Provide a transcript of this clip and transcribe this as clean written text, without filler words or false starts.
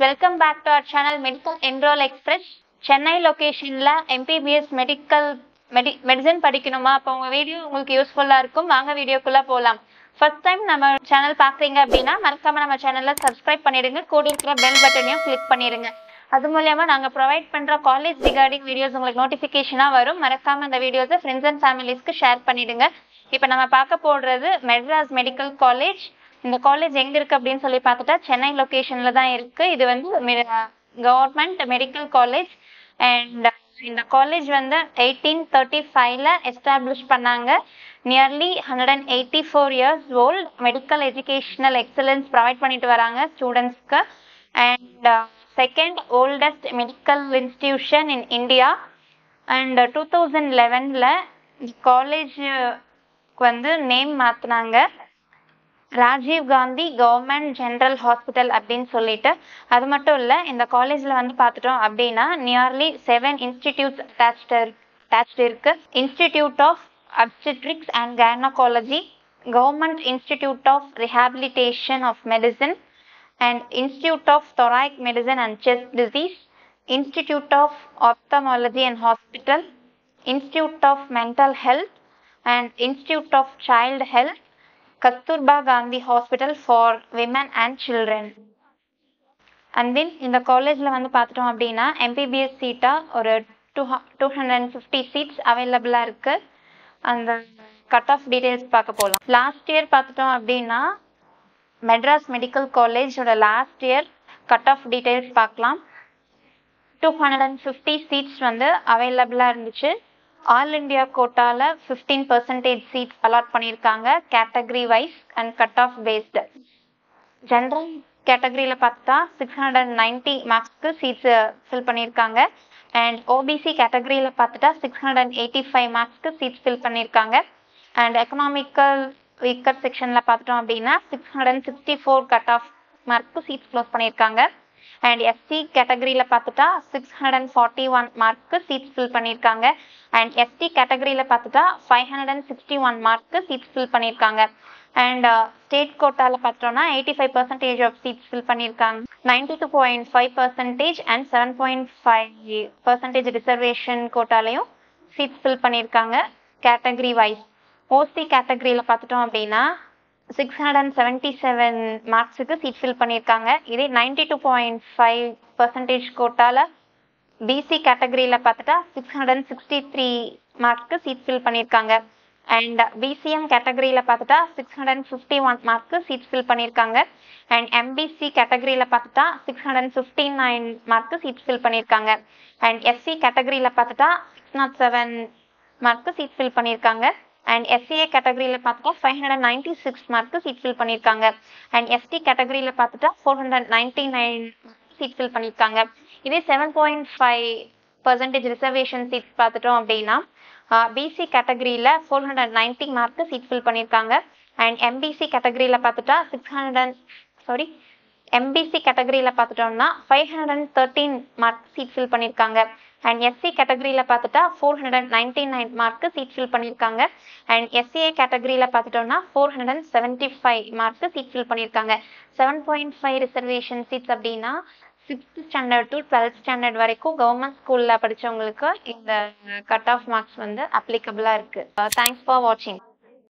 welcome back to our channel Medical Enroll Express. Chennai location la MPBS medicine படிக்கணுமா அப்ப உங்க video உங்களுக்கு யூஸ்ஃபுல்லா இருக்கும். வாங்க வீடியோக்குள்ள போலாம். First time நம்ம சேனல் பாக்குறீங்க அப்படினா மறக்காம நம்ம சேனலை சப்ஸ்கிரைப் பண்ணிடுங்க. கூட இருக்கிற பெல் பட்டனையும் கிளிக் பண்ணிடுங்க. அது மூலமா நாங்க ப்ரொவைட் பண்ற காலேஜ் ரிகார்டிங் வீடியோஸ் உங்களுக்கு நோட்டிஃபிகேஷனா வரும். மறக்காம அந்த வீடியோஸை ஃப்ரெண்ட்ஸ் அண்ட் ஃபேமிலிஸ்க்கு ஷேர் பண்ணிடுங்க. இப்போ நம்ம பார்க்க போறது மெட்ராஸ் மெடிக்கல் காலேஜ். இந்த காலேஜ் எங்க இருக்கு அப்படின்னு சொல்லி பார்த்துட்டா சென்னை லொகேஷன்ல தான் இருக்கு. இது வந்து கவர்மெண்ட் மெடிக்கல் காலேஜ் அண்ட் இந்த காலேஜ் வந்து 1835ல எஸ்டாப்ளிஷ் பண்ணாங்க. Nearly 184 years old. Medical educational excellence provide பண்ணிட்டு வராங்க ஸ்டூடெண்ட்ஸ்க்கு. And second oldest medical institution in India. And 2011ல காலேஜுக்கு வந்து நேம் மாற்றினாங்க. Rajiv Gandhi government general hospital அப்படின்னு சொல்லிட்டு. அது மட்டும் இல்லை, இந்த காலேஜில் வந்து பார்த்துட்டோம் அப்படின்னா நியர்லி 7 இன்ஸ்டிடியூட்ஸ் அட்டாச்டு இருக்கு. Institute of obstetrics and gynaecology, government institute of rehabilitation of medicine and institute of thoracic medicine and chest disease, institute of ophthalmology and hospital, institute of mental health and institute of child health, Kasturba Gandhi hospital for women and children. And then இந்த காலேஜில் வந்து பார்த்துட்டோம் அப்படின்னா MBBS சீட்டாக ஒரு 250 seeds அவைலபிளாக இருக்குது. அந்த cut off details பார்க்க போகலாம். லாஸ்ட் இயர் பார்த்துட்டோம் அப்படின்னா மெட்ராஸ் மெடிக்கல் காலேஜோட last year cut off details பார்க்கலாம். 250 சீட்ஸ் வந்து அவைலபிளாக இருந்துச்சு. ஆல் இண்டியா கோட்டால 15% சீட்ஸ் அலாட் பண்ணியிருக்காங்க category wise and cut off based. General கேட்டகரியில் பார்த்தா 690 மார்க்ஸ்க்கு சீட்ஸ் ஃபில் பண்ணியிருக்காங்க. அண்ட் ஓபிசி கேட்டகரியில் பார்த்துட்டா 685 மார்க்ஸ்க்கு சீட்ஸ் ஃபில் பண்ணியிருக்காங்க. அண்ட் எக்கனாமிக்கல் வீக்கர் செக்ஷனில் பார்த்துட்டோம் அப்படின்னா 664 கட் ஆஃப் மார்க்க்கு சீட்ஸ் க்ளோஸ் பண்ணியிருக்காங்க. அண்ட் எஸ்சி கேட்டகரியில் பார்த்துட்டா 641 மார்க்க்கு சீட்ஸ் ஃபில் பண்ணியிருக்காங்க. அண்ட் எஸ்டி கேட்டகரியில் பார்த்துட்டா 561 மார்க்க்கு சீட்ஸ் ஃபில் பண்ணியிருக்காங்க. அண்ட் ஸ்டேட் கோட்டாவில் பார்த்தோம்னா 85% ஆஃப் சீட்ஸ் ஃபில் பண்ணியிருக்காங்க. 92.5% அண்ட் 7.5% ரிசர்வேஷன் கோட்டாலையும் சீட்ஸ் ஃபில் பண்ணியிருக்காங்க கேட்டகரி வைஸ். ஓசி கேட்டகரியில் பார்த்துட்டோம் அப்படின்னா 677 மார்க்ஸுக்கு சீட் ஃபில் பண்ணியிருக்காங்க. இதே 92.5% கோட்டால பிசி கேட்டகரியில் பார்த்துட்டா 663 மார்க்க்கு சீட் ஃபில் பண்ணியிருக்காங்க. அண்ட் பிசிஎம் கேட்டகரியில் பார்த்துட்டா 651 மார்க்க்கு சீட் ஃபில் பண்ணியிருக்காங்க. அண்ட் எம்பிசி கேட்டகரியில் பார்த்துட்டா 659 மார்க்க்கு சீட் ஃபில் பண்ணியிருக்காங்க. அண்ட் எஸ்சி கேட்டகரியில் பார்த்துட்டா 607 மார்க்க்கு சீட் ஃபில் பண்ணியிருக்காங்க. அண்ட் எஸ்சிஏ கேட்டகரியில் பார்த்துட்டா 596 மார்க்க்கு சீட் ஃபில் பண்ணியிருக்காங்க. அண்ட் எஸ்டி கேட்டகரியில் பார்த்துட்டா 499 சீட் ஃபில் பண்ணியிருக்காங்க. இதே 7.5% ரிசர்வேஷன் சீட்ஸ் பார்த்துட்டோம் அப்படின்னா பிசி கேட்டகரியில் 490 மார்க்க்கு சீட் ஃபில் பண்ணியிருக்காங்க. அண்ட் எம்பிசி கேட்டகரியில் பார்த்துட்டா எம்பிசி கேட்டகரியில் பார்த்துட்டோம்னா 513 மார்க் சீட் ஃபில் பண்ணியிருக்காங்க. அண்ட் எஸ்சி கேட்டகரியில் பார்த்துட்டா 499 மார்க்கு சீட் ஃபில் பண்ணியிருக்காங்க. அண்ட் எஸ்சிஏ கேட்டகரியில் பார்த்துட்டோம்னா 475 மார்க்கு சீட் ஃபில் பண்ணியிருக்காங்க. 7.5 ரிசர்வேஷன் சீட்ஸ் அப்படின்னா 6th standard to 12th standard வரைக்கும் கவர்மெண்ட் ஸ்கூலில் படித்தவங்களுக்கு இந்த கட் ஆஃப் மார்க்ஸ் வந்து அப்ளிகபிளாக இருக்குது. தேங்க்ஸ் ஃபார் வாட்சிங்.